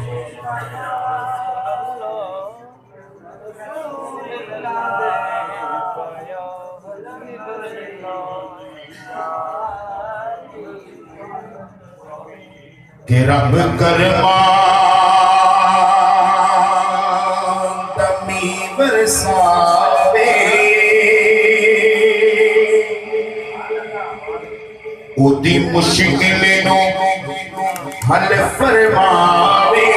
कि रब करमा दमी बरसावे उदी मुश्किल नो हल फरमावे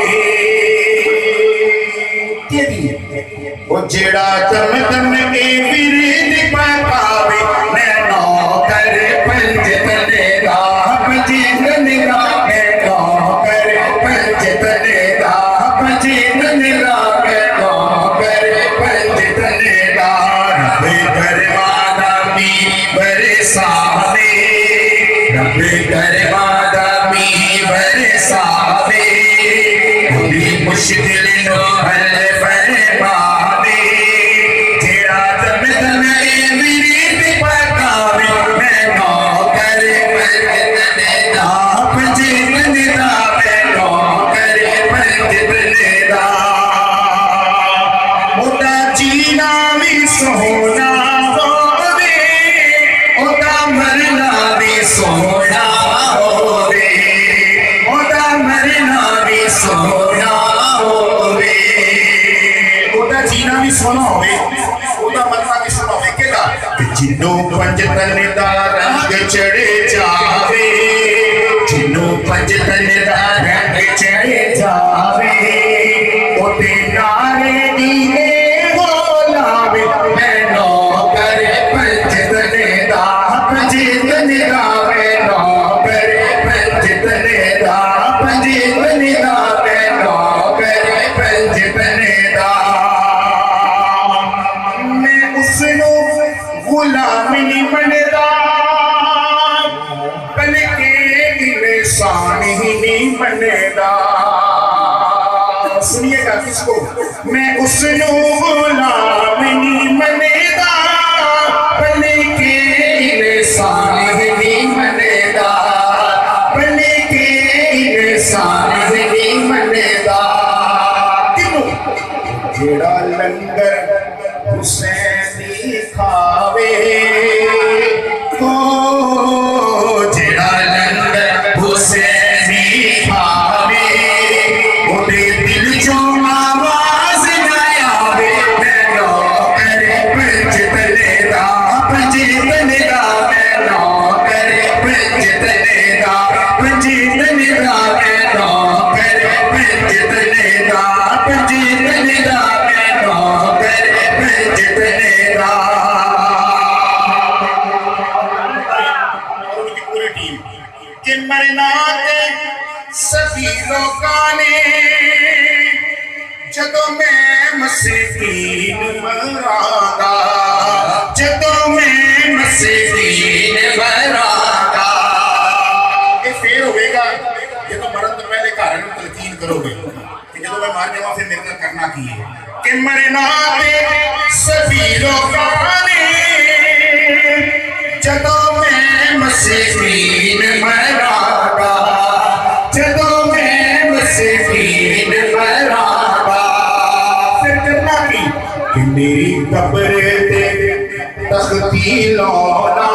ओ जेड़ा दम दम के विरद पकावे नैनो कर पंज तने राह जीवन रा नैनो कर पंज तने राह जीवन रा नैनो कर पंज तने राह रब करवाना मी बरसावे रब करवाना मी बरसावे पूरी मुश्किल नो हल फरमावे जेड़ा दम दम के विरद पकावे नैनो कर पंज तने राह जीवन रा नैनो कर पंज तने राह ओदा जीना भी सोना होवे ओदा मरना भी सोना होवे ओदा मरना भी सोना होवे ओदा जीना भी सोना होवे ओदा मरना भी सोना होवे केदा जिन्नो पंज तन दा रंग चढ़े जावे जिन्नो पंज तन दा रंग चढ़े जावे ओते नारे दीने बोलावे नैनो कर पंज तन दा पंज तन दा नैनो कर पंज तन दा पंज तन दा नैनो कर पंज तन दा मैं उसनो गुलाम नहीं बनदा बल्कि इंसान ही नहीं बनदा सुनिएगा किसको मैं उसनो गुलाम नहीं बनदा बल्कि इंसान ही नहीं बनदा बल्कि इंसान ही नहीं बनदा जेड़ा लंगर हुसैनी खावे ओ जेड़ा लंगर हुसैनी खावे ओदे दिल चों आवाज ना आवे नैनो कर पंज तने दा पंज तने दा नैनो कर पंज तने दा पंज तने दा नैनो कर पंज तने दा पंज तने दा नैनो कर पंज तने दा और उनकी पूरी टीम कि मरना ते सभी लोकां ने जदों मैं मसीहीन मरांगा जदों मैं मसीहीन मरांगा ये फिर होगा ये तो मरन तो पहले घर में तलकीन करोगे कि जदों मैं मार जाऊंगा फिर मेरे को करना की है कि मरना ते सभी लोकां ने जदों मैं मसीहीन मरांगा जदों मैं मसीहीन मरांगा फिर करना की कि मेरी कब्र ते तख्ती लौना